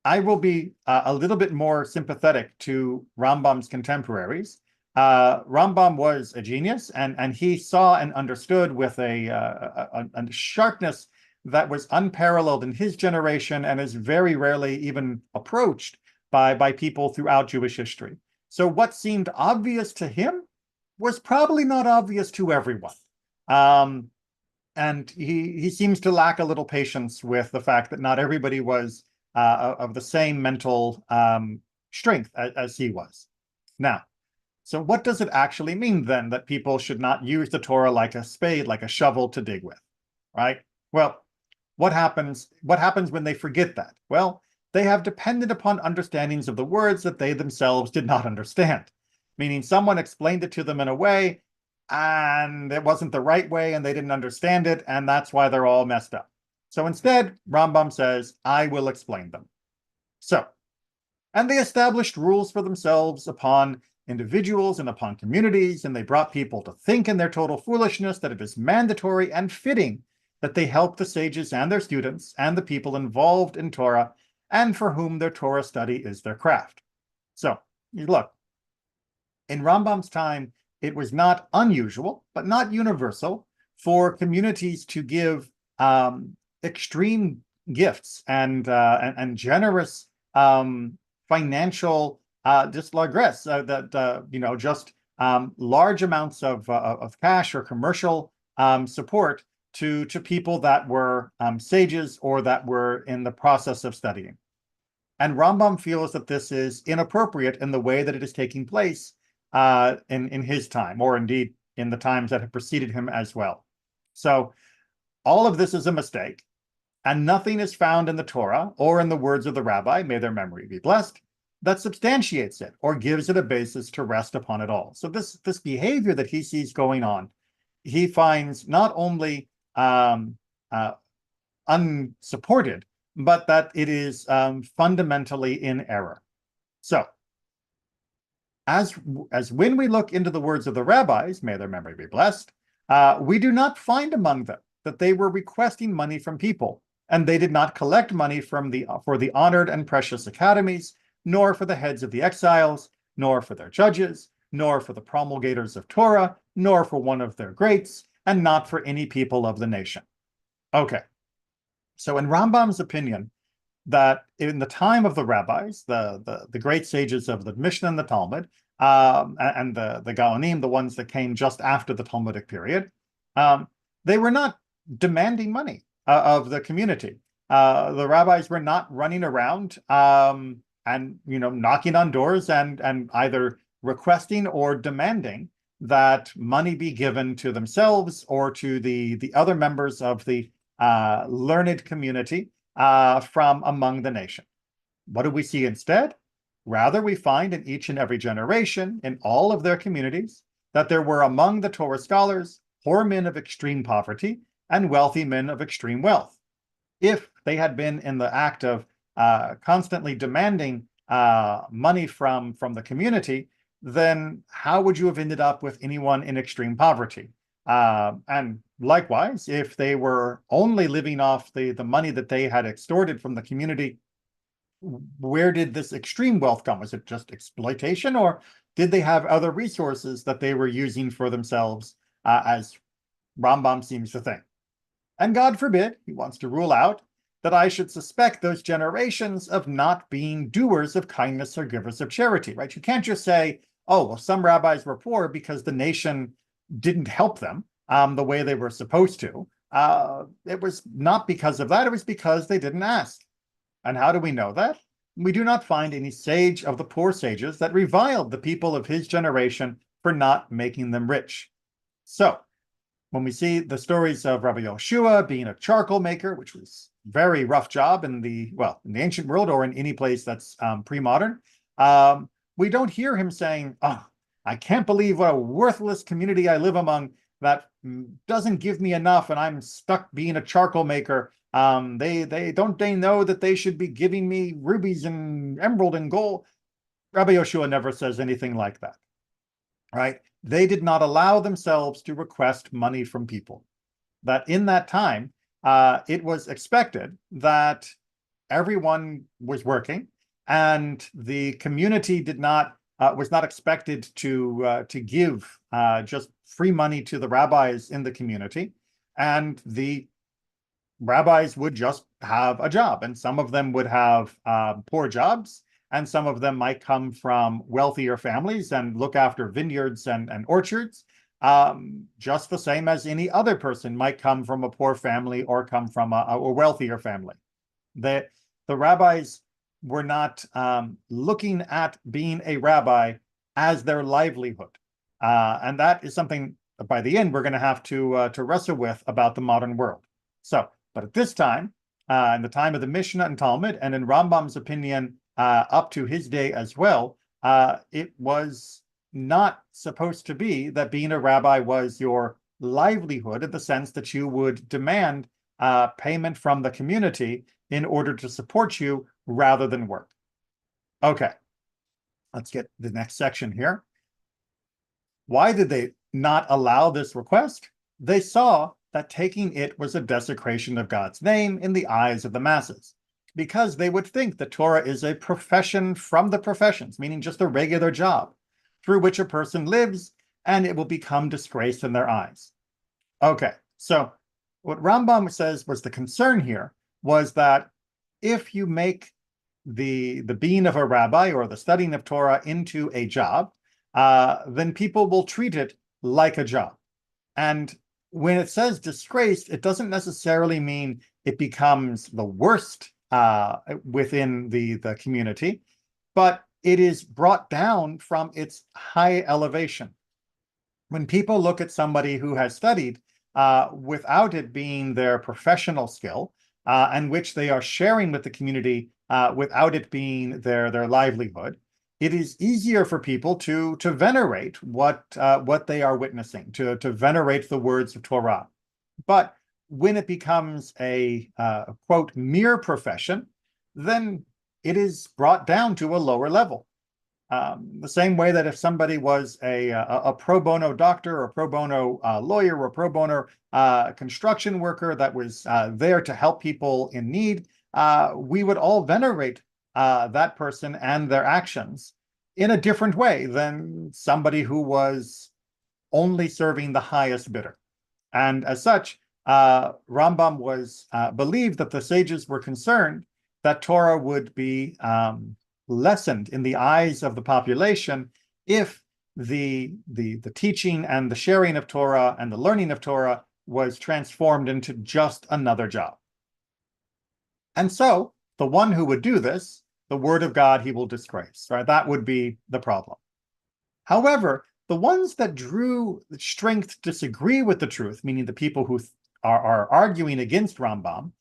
I will be a little bit more sympathetic to Rambam's contemporaries Rambam was a genius, and he saw and understood with a sharpness that was unparalleled in his generation and is very rarely even approached by people throughout Jewish history. So what seemed obvious to him was probably not obvious to everyone. And he seems to lack a little patience with the fact that not everybody was of the same mental strength as he was. Now, so what does it actually mean then that people should not use the Torah like a spade, like a shovel to dig with, right? Well, what happens when they forget that? Well, they have depended upon understandings of the words that they themselves did not understand, meaning someone explained it to them in a way and it wasn't the right way and they didn't understand it, and that's why they're all messed up. So instead, Rambam says, I will explain them. So, and they established rules for themselves upon individuals and upon communities, and they brought people to think in their total foolishness that it is mandatory and fitting that they help the sages and their students and the people involved in Torah and for whom their Torah study is their craft. So, look, in Rambam's time, it was not unusual, but not universal, for communities to give extreme gifts and generous financial just largesse, just large amounts of cash or commercial support to people that were sages or that were in the process of studying. And Rambam feels that this is inappropriate in the way that it is taking place in his time, or indeed in the times that have preceded him as well. So all of this is a mistake, and nothing is found in the Torah or in the words of the rabbi, may their memory be blessed, that substantiates it or gives it a basis to rest upon at all. So this behavior that he sees going on, he finds not only unsupported, but that it is fundamentally in error. So, as when we look into the words of the rabbis, may their memory be blessed, we do not find among them that they were requesting money from people, and they did not collect money for the honored and precious academies, nor for the heads of the exiles, nor for their judges, nor for the promulgators of Torah, nor for one of their greats, and not for any people of the nation. Okay, so in Rambam's opinion, that in the time of the rabbis, the great sages of the Mishnah and the Talmud, and the Gaonim, the ones that came just after the Talmudic period, they were not demanding money of the community. The rabbis were not running around and knocking on doors and either requesting or demanding that money be given to themselves or to the other members of the learned community from among the nation. What do we see instead? Rather, we find in each and every generation, in all of their communities, that there were among the Torah scholars poor men of extreme poverty and wealthy men of extreme wealth. If they had been in the act of constantly demanding money from the community, then how would you have ended up with anyone in extreme poverty? And likewise, if they were only living off the money that they had extorted from the community, where did this extreme wealth come? Was it just exploitation, or did they have other resources that they were using for themselves, as Rambam seems to think? And God forbid, he wants to rule out that I should suspect those generations of not being doers of kindness or givers of charity, right? You can't just say, oh, well, some rabbis were poor because the nation didn't help them the way they were supposed to. It was not because of that. It was because they didn't ask. And how do we know that? We do not find any sage of the poor sages that reviled the people of his generation for not making them rich. So, when we see the stories of Rabbi Yoshua being a charcoal maker, which was a very rough job in the ancient world or in any place that's pre-modern, we don't hear him saying, oh, I can't believe what a worthless community I live among that doesn't give me enough and I'm stuck being a charcoal maker. They know that they should be giving me rubies and emerald and gold. Rabbi Yoshua never says anything like that, right? They did not allow themselves to request money from people. That in that time, it was expected that everyone was working and the community did not was not expected to give just free money to the rabbis in the community, and the rabbis would just have a job, and some of them would have poor jobs, and some of them might come from wealthier families and look after vineyards and orchards, just the same as any other person might come from a poor family or come from a wealthier family. The rabbis were not looking at being a rabbi as their livelihood. And that is something, by the end, we're going to have to wrestle with about the modern world. So, but at this time, in the time of the Mishnah and Talmud, and in Rambam's opinion, up to his day as well, it was not supposed to be that being a rabbi was your livelihood, in the sense that you would demand payment from the community in order to support you rather than work. Okay, let's get the next section here. Why did they not allow this request? They saw that taking it was a desecration of God's name in the eyes of the masses, because they would think the Torah is a profession from the professions, meaning just a regular job through which a person lives, and it will become disgraced in their eyes. Okay, so what Rambam says was the concern here was that if you make the being of a rabbi or the studying of Torah into a job, then people will treat it like a job. And when it says disgraced, it doesn't necessarily mean it becomes the worst within the community, but it is brought down from its high elevation. When people look at somebody who has studied without it being their professional skill, and which they are sharing with the community without it being their livelihood, it is easier for people to venerate what they are witnessing, to venerate the words of Torah. But when it becomes a quote mere profession, then it is brought down to a lower level. The same way that if somebody was a pro bono doctor or pro bono lawyer or pro bono construction worker that was there to help people in need, we would all venerate that person and their actions in a different way than somebody who was only serving the highest bidder. And as such, Rambam was believed that the sages were concerned that Torah would be lessened in the eyes of the population if the teaching and the sharing of Torah and the learning of Torah was transformed into just another job. And so the one who would do this, the word of God he will disgrace, right? That would be the problem. However, the ones that drew strength to disagree with the truth, meaning the people who are arguing against Rambam,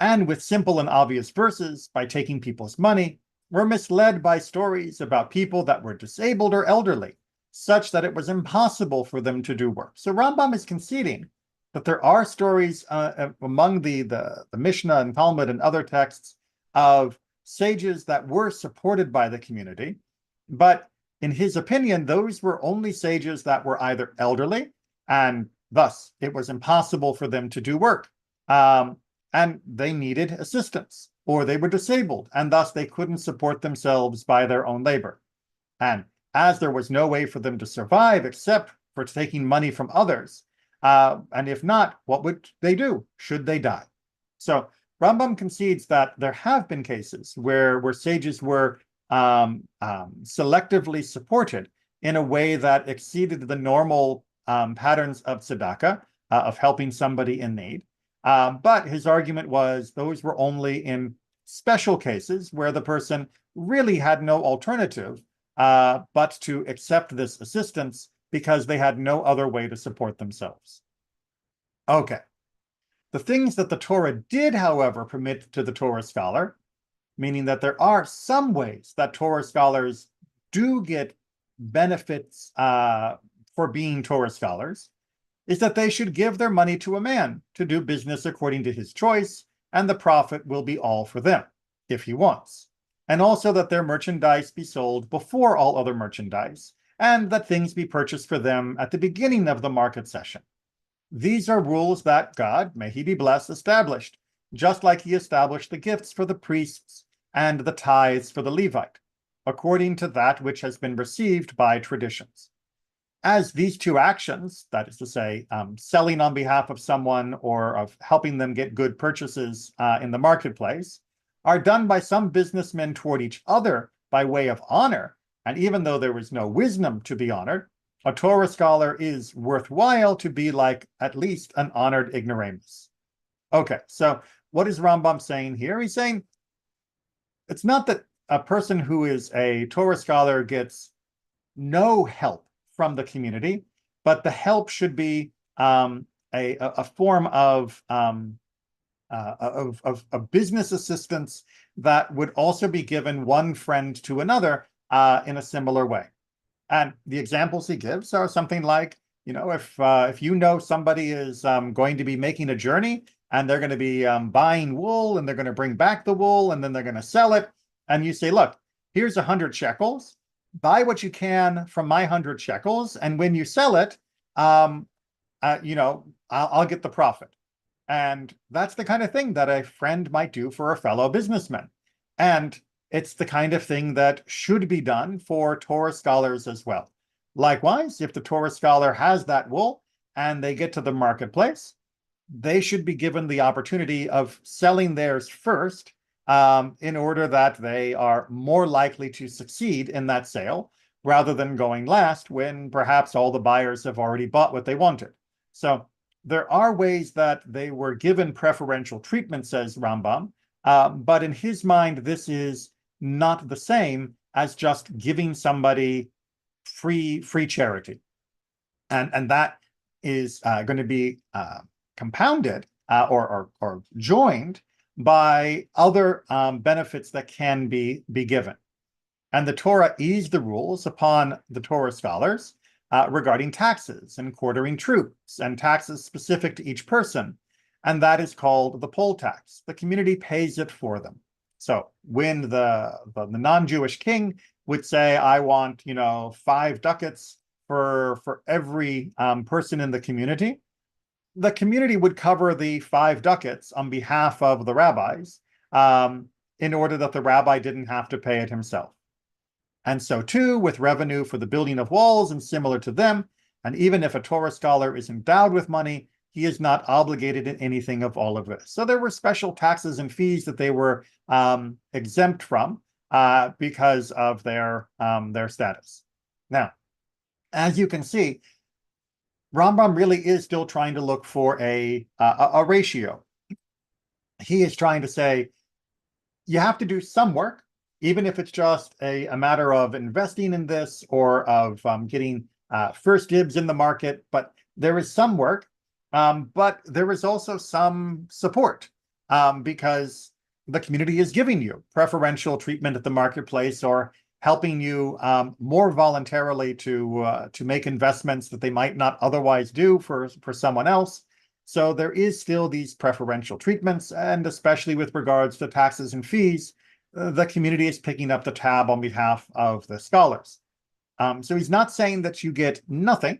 and with simple and obvious verses by taking people's money, were misled by stories about people that were disabled or elderly, such that it was impossible for them to do work. So Rambam is conceding that there are stories among the Mishnah and Talmud and other texts of sages that were supported by the community, but in his opinion, those were only sages that were either elderly, and thus it was impossible for them to do work, and they needed assistance, or they were disabled, and thus they couldn't support themselves by their own labor. And as there was no way for them to survive except for taking money from others, and if not, what would they do should they die? So Rambam concedes that there have been cases where sages were selectively supported in a way that exceeded the normal patterns of tzedakah, of helping somebody in need. But his argument was those were only in special cases where the person really had no alternative but to accept this assistance because they had no other way to support themselves. Okay. The things that the Torah did, however, permit to the Torah scholar, meaning that there are some ways that Torah scholars do get benefits for being Torah scholars, is that they should give their money to a man to do business according to his choice, and the profit will be all for them, if he wants. And also that their merchandise be sold before all other merchandise, and that things be purchased for them at the beginning of the market session. These are rules that God, may he be blessed, established, just like he established the gifts for the priests and the tithes for the Levite. according to that which has been received by traditions. As these two actions, that is to say, selling on behalf of someone or of helping them get good purchases in the marketplace, are done by some businessmen toward each other by way of honor, and even though there was no wisdom to be honored, a Torah scholar is worthwhile to be like at least an honored ignoramus. Okay, so what is Rambam saying here? He's saying it's not that a person who is a Torah scholar gets no help from the community, but the help should be a form of business assistance that would also be given one friend to another in a similar way. And the examples he gives are something like, if you know somebody is going to be making a journey and they're going to be buying wool and they're going to bring back the wool and then they're going to sell it, and you say, look, here's 100 shekels. Buy what you can from my 100 shekels, and when you sell it, I'll get the profit. And that's the kind of thing that a friend might do for a fellow businessman. And it's the kind of thing that should be done for Torah scholars as well. Likewise, if the Torah scholar has that wool and they get to the marketplace, they should be given the opportunity of selling theirs first, in order that they are more likely to succeed in that sale rather than going last when perhaps all the buyers have already bought what they wanted. So there are ways that they were given preferential treatment, says Rambam, but in his mind, this is not the same as just giving somebody free charity. And that is going to be compounded or joined by other benefits that can be given. And the Torah eased the rules upon the Torah scholars regarding taxes and quartering troops and taxes specific to each person. And that is called the poll tax. The community pays it for them. So when the non-Jewish king would say, I want, 5 ducats for every person in the community would cover the 5 ducats on behalf of the rabbis, in order that the rabbi didn't have to pay it himself. And so too with revenue for the building of walls and similar to them, and even if a Torah scholar is endowed with money, he is not obligated in anything of all of this. So there were special taxes and fees that they were exempt from because of their status. Now, as you can see, Rambam really is still trying to look for a ratio. He is trying to say, you have to do some work, even if it's just a matter of investing in this or of getting first dibs in the market, but there is some work, but there is also some support because the community is giving you preferential treatment at the marketplace or helping you more voluntarily to make investments that they might not otherwise do for someone else. So there is still these preferential treatments, and especially with regards to taxes and fees, the community is picking up the tab on behalf of the scholars. So he's not saying that you get nothing,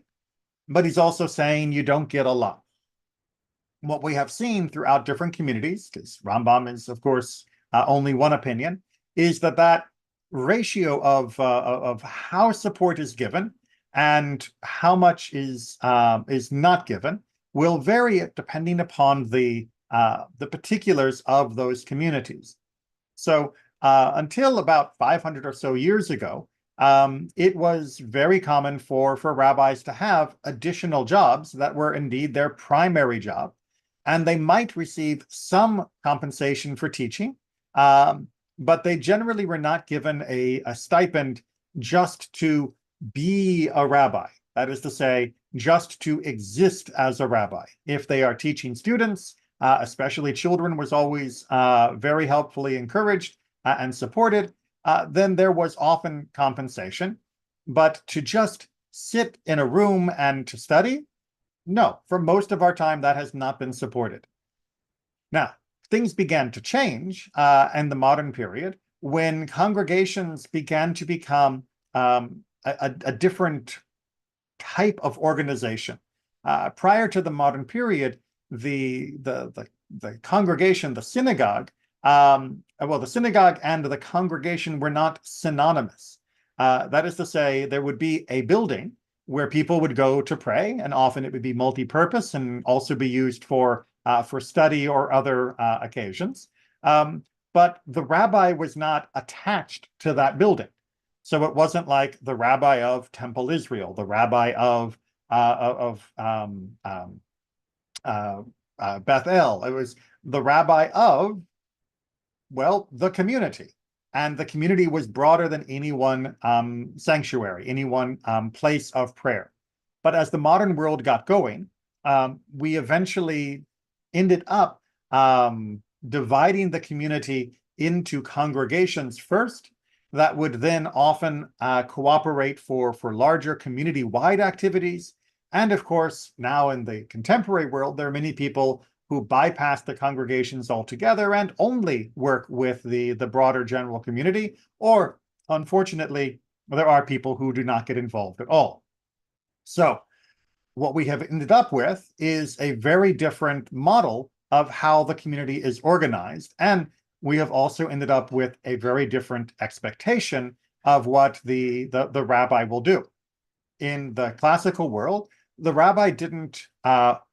but he's also saying you don't get a lot. What we have seen throughout different communities, because Rambam is, of course, only one opinion, is that ratio of how support is given and how much is not given will vary depending upon the particulars of those communities. So until about 500 or so years ago, it was very common for rabbis to have additional jobs that were indeed their primary job, and they might receive some compensation for teaching, but they generally were not given a stipend just to be a rabbi. That is to say, just to exist as a rabbi. If they are teaching students, especially children, was always very helpfully encouraged and supported, then there was often compensation. But to just sit in a room and to study, no, for most of our time, that has not been supported. Now, things began to change in the modern period when congregations began to become a different type of organization. Prior to the modern period, the congregation, the synagogue, well, the synagogue and the congregation were not synonymous. That is to say, there would be a building where people would go to pray, and often it would be multi-purpose and also be used for study or other occasions. But the rabbi was not attached to that building. So it wasn't like the rabbi of Temple Israel, the rabbi of Bethel. It was the rabbi of, well, the community. And the community was broader than any one sanctuary, any one place of prayer. But as the modern world got going, we eventually ended up dividing the community into congregations first that would then often cooperate for larger community-wide activities. And of course, now in the contemporary world, there are many people who bypass the congregations altogether and only work with the broader general community, or unfortunately, there are people who do not get involved at all. So what we have ended up with is a very different model of how the community is organized. And we have also ended up with a very different expectation of what the rabbi will do. In the classical world, the rabbi didn't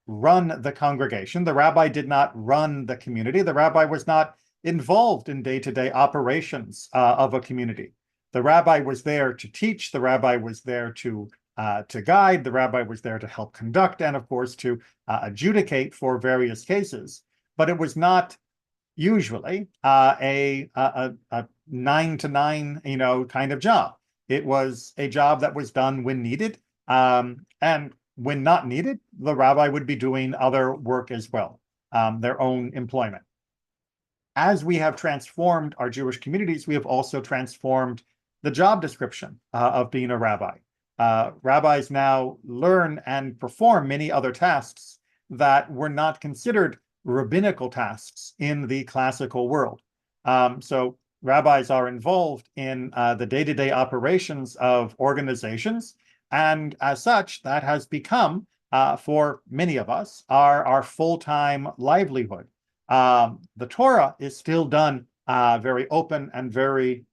run the congregation. The rabbi did not run the community. The rabbi was not involved in day-to-day operations of a community. The rabbi was there to teach. The rabbi was there to guide. The rabbi was there to help conduct and, of course, to adjudicate for various cases. But it was not usually a 9 to 9, kind of job. It was a job that was done when needed, and when not needed, the rabbi would be doing other work as well, their own employment. As we have transformed our Jewish communities, we have also transformed the job description of being a rabbi. Rabbis now learn and perform many other tasks that were not considered rabbinical tasks in the classical world. So rabbis are involved in the day-to-day operations of organizations, and as such, that has become, for many of us, our full-time livelihood. The Torah is still done very open and very,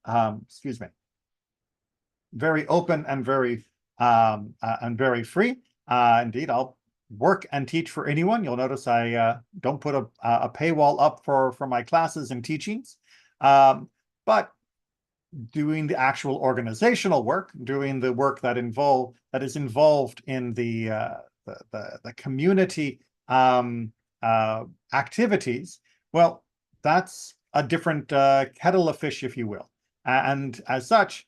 very open and very free. Indeed, I'll work and teach for anyone. You'll notice I don't put a paywall up for my classes and teachings. But doing the actual organizational work, doing the work that is involved in the community activities, well, that's a different kettle of fish, if you will. And as such,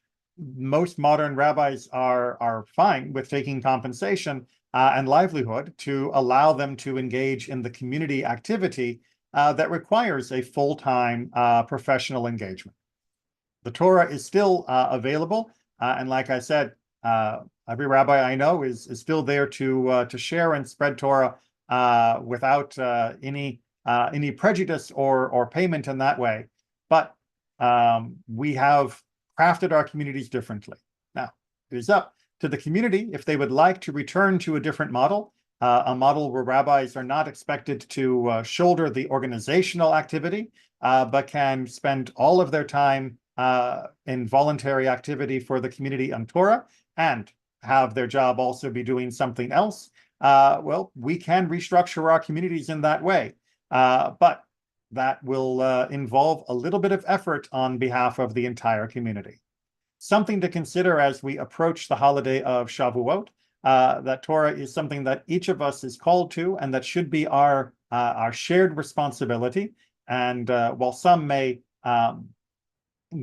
most modern rabbis are fine with taking compensation and livelihood to allow them to engage in the community activity that requires a full-time professional engagement. The Torah is still available, and like I said, every rabbi I know is still there to share and spread Torah without any prejudice or payment in that way. But we have crafted our communities differently. Now, it is up to the community if they would like to return to a different model, a model where rabbis are not expected to shoulder the organizational activity, but can spend all of their time in voluntary activity for the community on Torah and have their job also be doing something else. Well, we can restructure our communities in that way, but that will involve a little bit of effort on behalf of the entire community. Something to consider as we approach the holiday of Shavuot, that Torah is something that each of us is called to, and that should be our shared responsibility. And while some may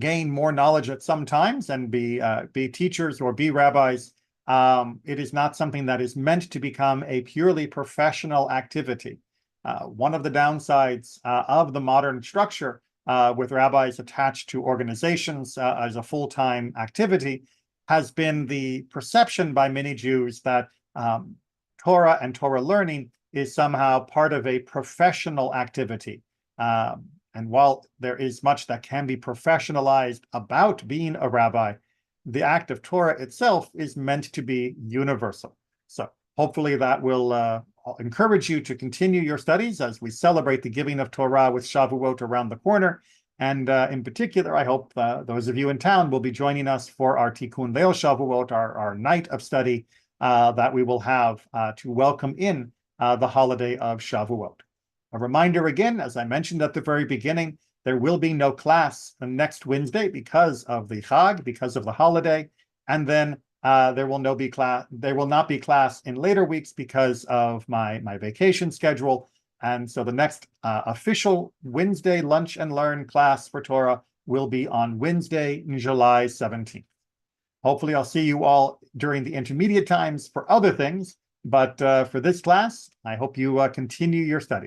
gain more knowledge at some times and be teachers or be rabbis, it is not something that is meant to become a purely professional activity. One of the downsides of the modern structure with rabbis attached to organizations as a full-time activity has been the perception by many Jews that Torah and Torah learning is somehow part of a professional activity. And while there is much that can be professionalized about being a rabbi, the act of Torah itself is meant to be universal. So hopefully that will encourage you to continue your studies as we celebrate the giving of Torah with Shavuot around the corner. And in particular, I hope those of you in town will be joining us for our Tikkun Leil Shavuot, our night of study that we will have to welcome in the holiday of Shavuot. A reminder again, as I mentioned at the very beginning, there will be no class the next Wednesday because of the Chag, because of the holiday, and then there will not be class in later weeks because of my vacation schedule. And so the next official Wednesday Lunch and Learn class for Torah will be on Wednesday, July 17th. Hopefully I'll see you all during the intermediate times for other things, but for this class, I hope you continue your study.